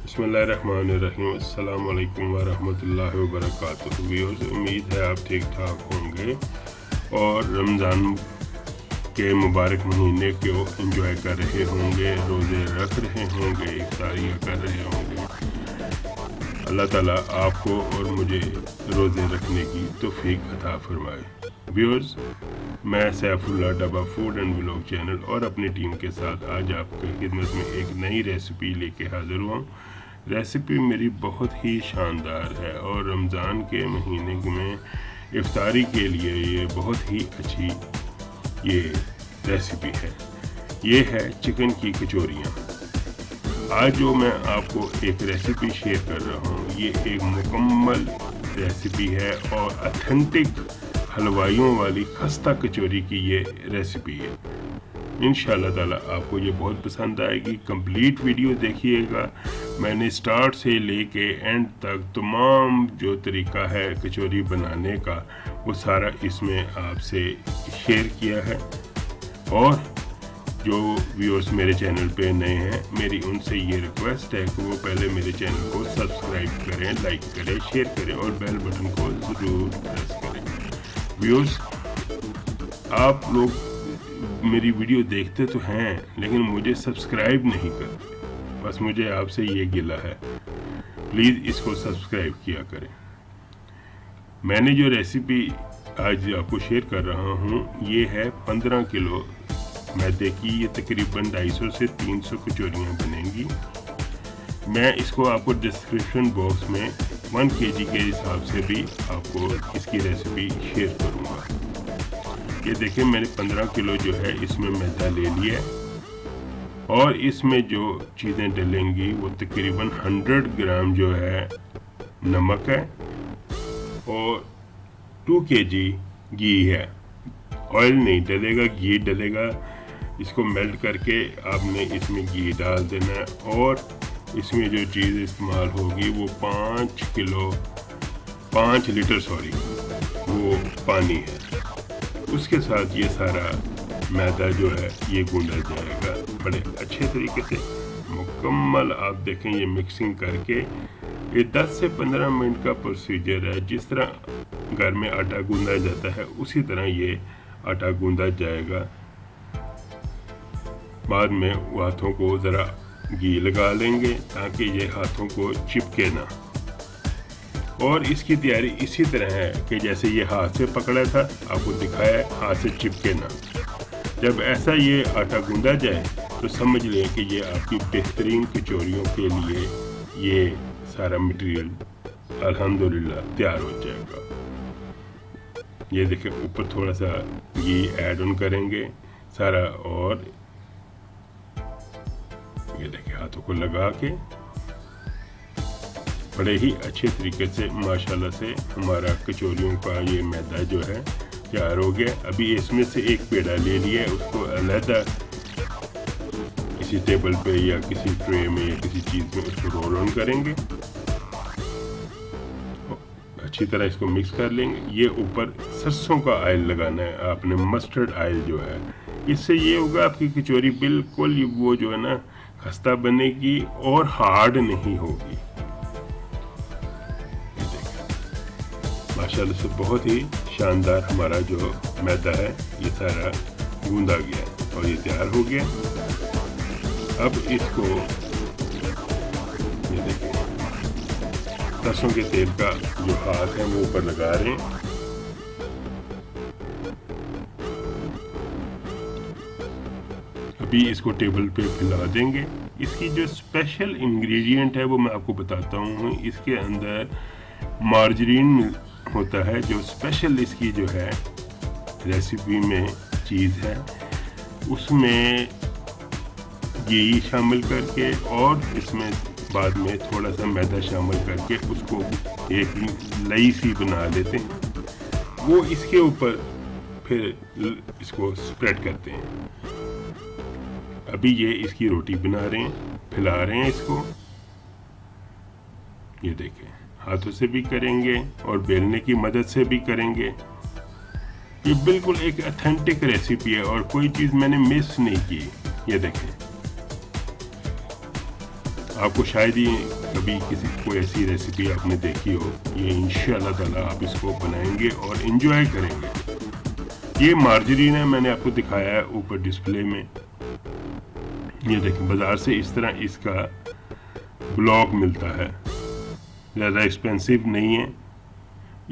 बिस्मिल्लाहिर्रहमानिर्रहीम। अस्सलाम वालेकुम वरहमतुल्लाहि वबरकातुहू। व्यूअर्स, उम्मीद है आप ठीक ठाक होंगे और रमज़ान के मुबारक महीने को एंजॉय कर रहे होंगे, रोज़े रख रहे होंगे, इफ्तारियाँ कर रहे होंगे। अल्लाह ताला आपको और मुझे रोज़े रखने की तौफीक अता फरमाए। व्यूअर्स, मैं सैफुल्लाह डबा फूड एंड व्लॉग चैनल और अपनी टीम के साथ आज आपकी खिदमत में एक नई रेसिपी लेके हाज़िर हुआ हूँ। रेसिपी मेरी बहुत ही शानदार है और रमज़ान के महीने में इफ्तारी के लिए ये बहुत ही अच्छी ये रेसिपी है। ये है चिकन की कचौरियाँ। आज जो मैं आपको एक रेसिपी शेयर कर रहा हूँ, ये एक मुकम्मल रेसिपी है और ऑथेंटिक हलवाइयों वाली खस्ता कचौरी की ये रेसिपी है। इंशाल्लाह ताला आपको ये बहुत पसंद आएगी। कंप्लीट वीडियो देखिएगा। मैंने स्टार्ट से लेके एंड तक तमाम जो तरीका है कचौरी बनाने का वो सारा इसमें आपसे शेयर किया है। और जो व्यूअर्स मेरे चैनल पे नए हैं, मेरी उनसे ये रिक्वेस्ट है कि वो पहले मेरे चैनल को सब्सक्राइब करें, लाइक करें, शेयर करें और बेल बटन को ज़रूर प्रेस करें। व्यूअर्स, आप लोग मेरी वीडियो देखते तो हैं लेकिन मुझे सब्सक्राइब नहीं करते। बस मुझे आपसे ये गिला है, प्लीज़ इसको सब्सक्राइब किया करें। मैंने जो रेसिपी आज आपको शेयर कर रहा हूँ, ये है 15 किलो मैदे की। ये तकरीबन 250 से 300 कचौरियाँ बनेंगी। मैं इसको आपको डिस्क्रिप्शन बॉक्स में 1 kg के हिसाब से भी आपको इसकी रेसिपी शेयर करूँगा। ये देखिए, मैंने 15 किलो जो है इसमें मैदा ले लिया है और इसमें जो चीज़ें डलेंगी वो तकरीबन 100 ग्राम जो है नमक है और 2 kg घी है। ऑयल नहीं डलेगा, घी डलेगा। इसको मेल्ट करके आपने इसमें घी डाल देना है और इसमें जो चीज़ इस्तेमाल होगी वो 5 लीटर वो पानी है। उसके साथ ये सारा मैदा जो है ये गूंदा जाएगा बड़े अच्छे तरीके से मुकम्मल। आप देखें, ये मिक्सिंग करके ये 10 से 15 मिनट का प्रोसीजर है। जिस तरह घर में आटा गूंदा जाता है उसी तरह ये आटा गूंदा जाएगा। बाद में हाथों को ज़रा घी लगा लेंगे ताकि ये हाथों को चिपके ना। और इसकी तैयारी इसी तरह है कि जैसे ये हाथ से पकड़ा था, आपको दिखाया है, हाथ से चिपके ना। जब ऐसा ये आटा गूंदा जाए तो समझ लें कि ये आपकी बेहतरीन कचौरियों के लिए ये सारा मटेरियल अल्हम्दुलिल्लाह तैयार हो जाएगा। ये देखिए, ऊपर थोड़ा सा घी ऐड ऑन करेंगे सारा और ये देखिए हाथों को लगा के बड़े ही अच्छे तरीके से माशाल्लाह से हमारा कचौरियों का ये मैदा जो है तैयार हो गया। अभी इसमें से एक पेड़ा ले लिया है, उसको अलहदा किसी टेबल पे या किसी ट्रे में या किसी चीज़ में उसको रोल ऑन करेंगे। अच्छी तरह इसको मिक्स कर लेंगे। ये ऊपर सरसों का ऑयल लगाना है आपने, मस्टर्ड ऑयल जो है। इससे ये होगा आपकी कचौरी बिल्कुल वो जो है ना खस्ता बनेगी और हार्ड नहीं होगी। माशाल्लाह से बहुत ही शानदार हमारा जो मैदा है ये सारा गूंदा गया और ये तैयार हो गया। अब इसको ये देखिए, सरसों के तेल का जो हाथ है वो ऊपर लगा रहे हैं। अभी इसको टेबल पे फैला देंगे। इसकी जो स्पेशल इंग्रेडिएंट है वो मैं आपको बताता हूँ। इसके अंदर मार्जरीन होता है, जो स्पेशल इसकी जो है रेसिपी में चीज़ है। उसमें घी शामिल करके और इसमें बाद में थोड़ा सा मैदा शामिल करके उसको एक लई सी बना लेते हैं। वो इसके ऊपर फिर इसको स्प्रेड करते हैं। अभी ये इसकी रोटी बना रहे हैं, फैला रहे हैं इसको। ये देखें, हाथों से भी करेंगे और बेलने की मदद से भी करेंगे। ये बिल्कुल एक ऑथेंटिक रेसिपी है और कोई चीज़ मैंने मिस नहीं की। ये देखें, आपको शायद ही कभी किसी कोई ऐसी रेसिपी आपने देखी हो। ये इंशाल्लाह ताला आप इसको बनाएंगे और इन्जॉय करेंगे। ये मार्जरीन है, मैंने आपको दिखाया है ऊपर डिस्प्ले में। ये देखें, बाज़ार से इस तरह इसका ब्लॉक मिलता है, ज़्यादा एक्सपेंसिव नहीं है।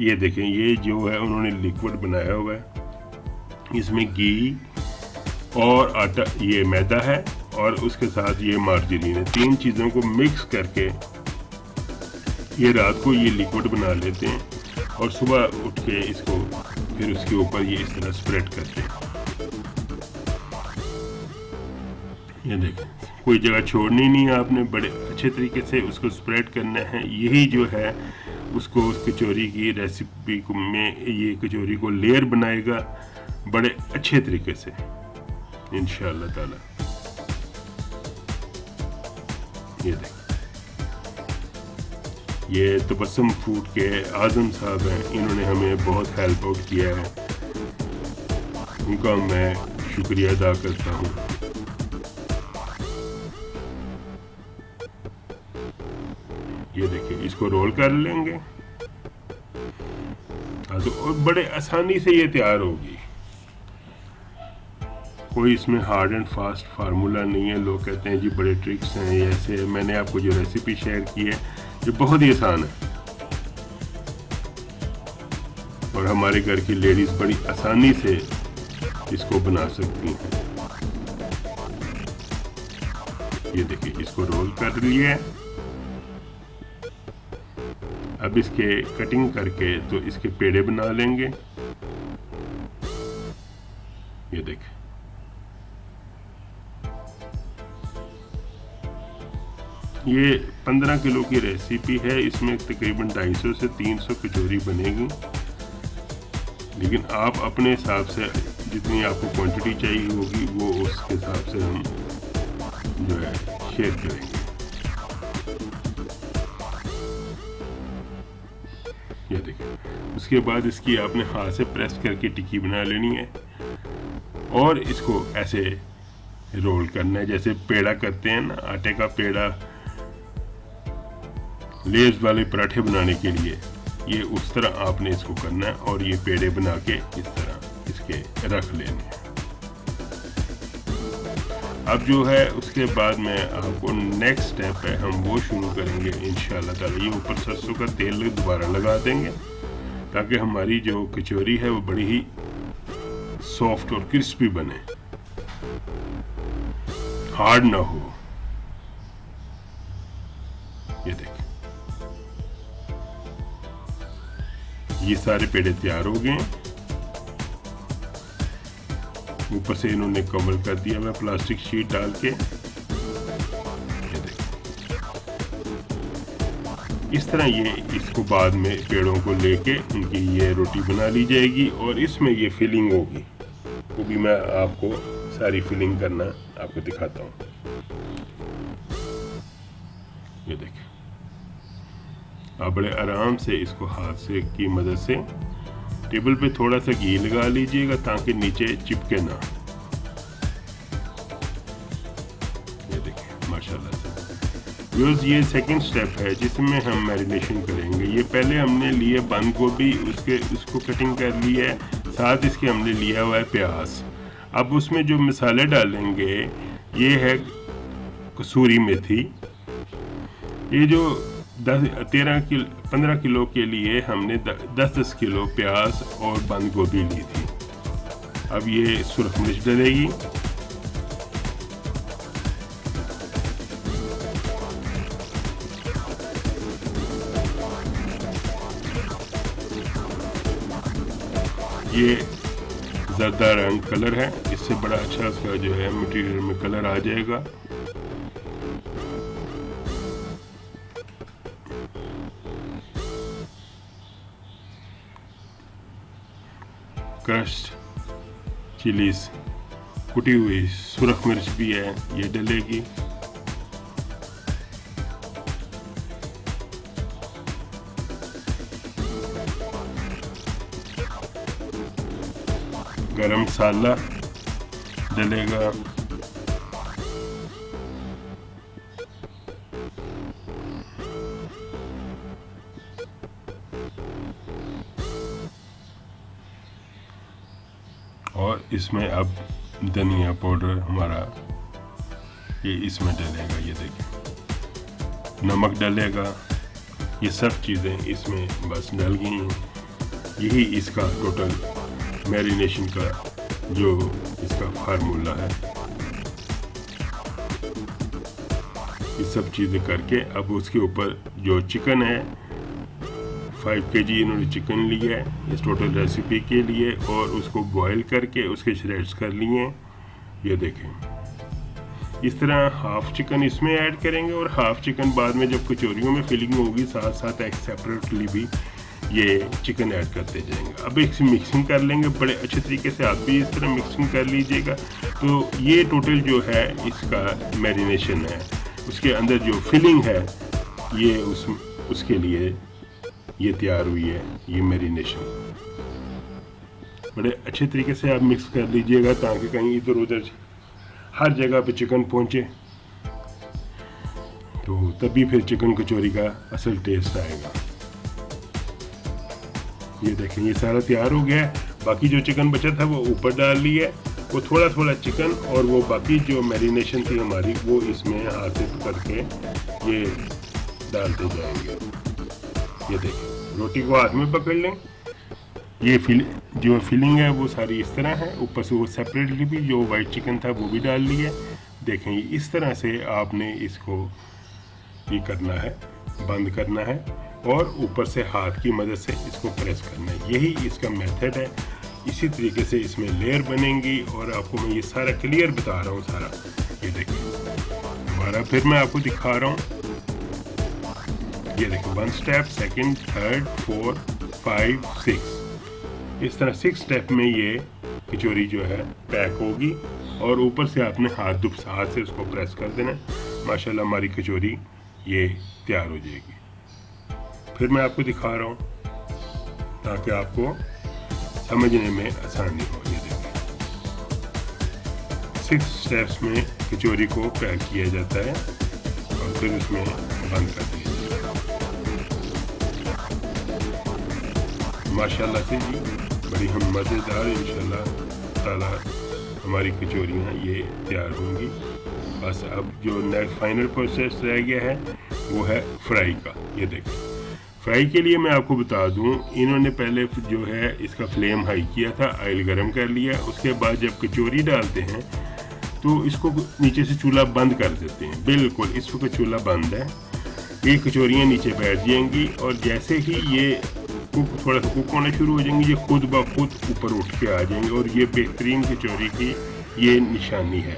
ये देखें, ये जो है उन्होंने लिक्विड बनाया हुआ है, इसमें घी और आटा, ये मैदा है और उसके साथ ये मार्जरीन है। 3 चीज़ों को मिक्स करके ये रात को ये लिक्विड बना लेते हैं और सुबह उठ के इसको फिर उसके ऊपर ये इस तरह स्प्रेड करते हैं। ये देखें, कोई जगह छोड़नी नहीं है आपने, बड़े अच्छे तरीके से उसको स्प्रेड करना है। यही जो है उसको उस कचौरी की रेसिपी को में ये कचौरी को लेयर बनाएगा बड़े अच्छे तरीके से इंशाअल्लाह ताला। ये देखें, ये तबस्सुम फूड के आज़म साहब हैं, इन्होंने हमें बहुत हेल्प आउट किया है, उनका मैं शुक्रिया अदा करता हूँ। ये देखिए, इसको रोल कर लेंगे तो और बड़े आसानी से ये तैयार होगी। कोई इसमें हार्ड एंड फास्ट फार्मूला नहीं है। लोग कहते हैं जी बड़े ट्रिक्स हैं, ऐसे। मैंने आपको जो रेसिपी शेयर की है ये बहुत ही आसान है और हमारे घर की लेडीज बड़ी आसानी से इसको बना सकती हैं। ये देखिए, इसको रोल कर लिया है। अब इसके कटिंग करके तो इसके पेड़े बना लेंगे। ये देखें, ये 15 किलो की रेसिपी है, इसमें तकरीबन 250 से 300 कचौरी बनेगी। लेकिन आप अपने हिसाब से जितनी आपको क्वांटिटी चाहिए होगी वो उसके हिसाब से हम जो है शेयर करेंगे। ये देखिए, उसके बाद इसकी आपने हाथ से प्रेस करके टिक्की बना लेनी है और इसको ऐसे रोल करना है जैसे पेड़ा करते हैं ना, आटे का पेड़ा लेस वाले पराठे बनाने के लिए। ये उस तरह आपने इसको करना है और ये पेड़े बना के इस तरह इसके रख लेने हैं। अब जो है उसके बाद में आपको नेक्स्ट स्टेप है, हम वो शुरू करेंगे इंशाअल्लाह ताला। ये ऊपर सरसों का तेल दोबारा लगा देंगे ताकि हमारी जो कचौरी है वो बड़ी ही सॉफ्ट और क्रिस्पी बने, हार्ड ना हो। ये देखिए, ये सारे पेड़े तैयार हो गए। ऊपर से इन्होंने कवर कर दिया हुआ प्लास्टिक शीट डाल के। ये देखिए, इस तरह ये इसको बाद में पेड़ों को लेके इनकी ये रोटी बना ली जाएगी और इसमें ये फिलिंग होगी, वो भी मैं आपको सारी फिलिंग करना आपको दिखाता हूँ। ये देखिए, आप बड़े आराम से इसको हाथ से की मदद से टेबल पे थोड़ा सा घी लगा लीजिएगा ताकि नीचे चिपके ना। ये देखिए, माशाल्लाह से। व्यूअर्स, ये सेकंड स्टेप है जिसमें हम मैरिनेशन करेंगे। ये पहले हमने लिए बंद गोभी, उसको कटिंग कर लिया है, साथ इसके हमने लिया हुआ है प्याज। अब उसमें जो मसाले डालेंगे ये है कसूरी मेथी। ये जो 15 किलो के लिए हमने 10 किलो प्याज और बंद गोभी ली थी। अब ये सुरख मिर्च डलेगी, ये जर्दा रंग कलर है, इससे बड़ा अच्छा उसका जो है मटेरियल में कलर आ जाएगा। क्रश्ड चिलीज, कुटी हुई सुरख मिर्च भी है, ये डलेगी। गरम मसाला डलेगा। और इसमें अब धनिया पाउडर हमारा ये इसमें डलेगा, ये देखिए नमक डलेगा, ये सब चीज़ें इसमें बस डल गई हैं। यही इसका टोटल मैरिनेशन का जो इसका फार्मूला है। ये सब चीज़ें करके अब उसके ऊपर जो चिकन है 5 kg इन्होंने चिकन लिया है इस टोटल रेसिपी के लिए, और उसको बॉईल करके उसके श्रेड्स कर लिए हैं। ये देखें इस तरह हाफ चिकन इसमें ऐड करेंगे और हाफ चिकन बाद में जब कचौरियों में फिलिंग होगी साथ साथ एक सेपरेटली भी ये चिकन ऐड करते जाएंगे। अब एक मिक्सिंग कर लेंगे बड़े अच्छे तरीके से, आप भी इस तरह मिक्सिंग कर लीजिएगा। तो ये टोटल जो है इसका मैरिनेशन है, उसके अंदर जो फिलिंग है ये उसके लिए ये तैयार हुई है। ये मैरिनेशन बड़े अच्छे तरीके से आप मिक्स कर लीजिएगा ताकि कहीं इधर उधर हर जगह पे चिकन पहुंचे, तो तभी फिर चिकन कचौरी का असल टेस्ट आएगा। ये देखें ये सारा तैयार हो गया है। बाकी जो चिकन बचा था वो ऊपर डाल लिया है, वो थोड़ा थोड़ा चिकन और वो बाकी जो मैरिनेशन थी हमारी वो इसमें हाथ से करके ये डालते जाएंगे। ये देखें रोटी को हाथ में पकड़ लें, ये जो फिलिंग है वो सारी इस तरह है। ऊपर से वो सेपरेटली भी जो वाइट चिकन था वो भी डाल लिया। देखें इस तरह से आपने इसको ये करना है, बंद करना है और ऊपर से हाथ की मदद से इसको प्रेस करना है। यही इसका मेथड है। इसी तरीके से इसमें लेयर बनेंगी और आपको मैं ये सारा क्लियर बता रहा हूँ सारा। ये देखिए हमारा, फिर मैं आपको दिखा रहा हूँ। ये देखिए 1 स्टेप, 2nd, 3rd, 4th, 5, 6 इस तरह 6 स्टेप में ये कचौरी जो है पैक होगी और ऊपर से आपने हाथ से उसको प्रेस कर देना। माशाल्लाह हमारी कचौरी ये तैयार हो जाएगी। फिर मैं आपको दिखा रहा हूँ ताकि आपको समझने में आसानी हो। ये देखिए 6 स्टेप्स में कचौरी को पैक किया जाता है और फिर उसमें बंद कर दिया जाता है। माशाल्लाह से जी बड़ी हम मज़ेदार इंशाल्लाह ताला हमारी कचौरियाँ ये तैयार होंगी। बस अब जो नेक्स्ट फाइनल प्रोसेस रह गया है वो है फ्राई का। ये देखें फ्राई के लिए मैं आपको बता दूं, इन्होंने पहले जो है इसका फ्लेम हाई किया था, ऑयल गरम कर लिया। उसके बाद जब कचौरी डालते हैं तो इसको नीचे से चूल्हा बंद कर देते हैं। बिल्कुल इस वक्त चूल्हा बंद है। ये कचौरियाँ नीचे बैठ जाएंगी और जैसे ही ये थोड़ा सा कुक होना शुरू हो जाएंगी ये खुद ब खुद ऊपर उठ के आ जाएंगे और ये बेहतरीन कचौरी की ये निशानी है।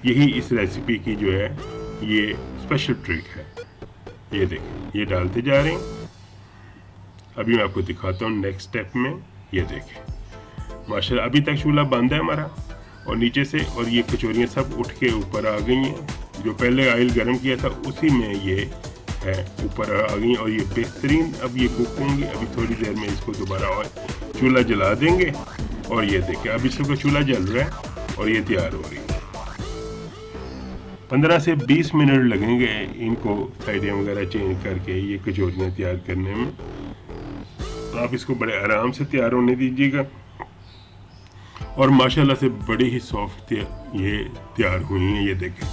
यही इस रेसिपी की जो है ये स्पेशल ट्रिक है। ये देखें ये डालते जा रहे हैं। अभी मैं आपको दिखाता हूँ नेक्स्ट स्टेप में। ये देखें माशाल्लाह अभी तक चूल्हा बंद है हमारा और नीचे से, और ये कचौरियाँ सब उठ के ऊपर आ गई हैं। जो पहले ऑयल गर्म किया था उसी में ये है ऊपर आ गई और ये बेहतरीन अब ये कुक होंगी। अभी थोड़ी देर में इसको दोबारा और चूल्हा जला देंगे और ये देखिए अब इसका चूल्हा जल रहा है और ये तैयार हो रही है। 15 से 20 मिनट लगेंगे इनको साइडें वगैरह चेंज करके ये कचौरियाँ तैयार करने में। तो आप इसको बड़े आराम से तैयार होने दीजिएगा और माशाल्लाह से बड़ी ही सॉफ्ट ये तैयार हुई हैं। ये देखें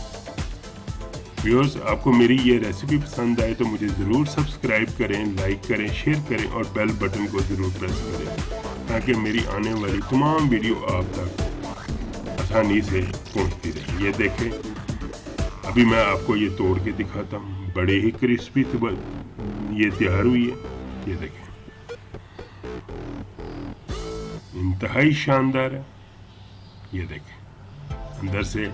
व्यूअर्स, आपको मेरी ये रेसिपी पसंद आए तो मुझे ज़रूर सब्सक्राइब करें, लाइक करें, शेयर करें और बेल बटन को ज़रूर प्रेस करें ताकि मेरी आने वाली तमाम वीडियो आप तक आसानी से पहुंचती रहे। ये देखें अभी मैं आपको ये तोड़ के दिखाता हूँ, बड़े ही क्रिस्पी ये तैयार हुई है। ये देखें इंतहाई शानदार है। ये देखें अंदर से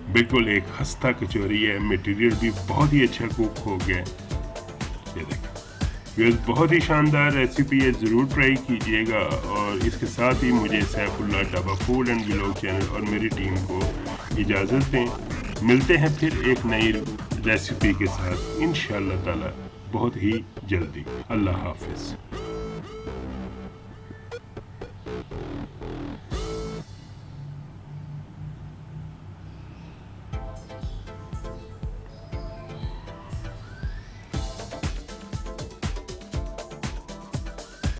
बिल्कुल एक खस्ता कचौरी है, मटेरियल भी बहुत ही अच्छा कुक हो गया है। ये देखें ये बहुत ही शानदार रेसिपी है, ज़रूर ट्राई कीजिएगा। और इसके साथ ही मुझे Saifullah dhaba food and vlog channel और मेरी टीम को इजाज़त दें। मिलते हैं फिर एक नई रेसिपी के साथ इंशाअल्लाह ताला बहुत ही जल्दी। अल्लाह हाफिज़।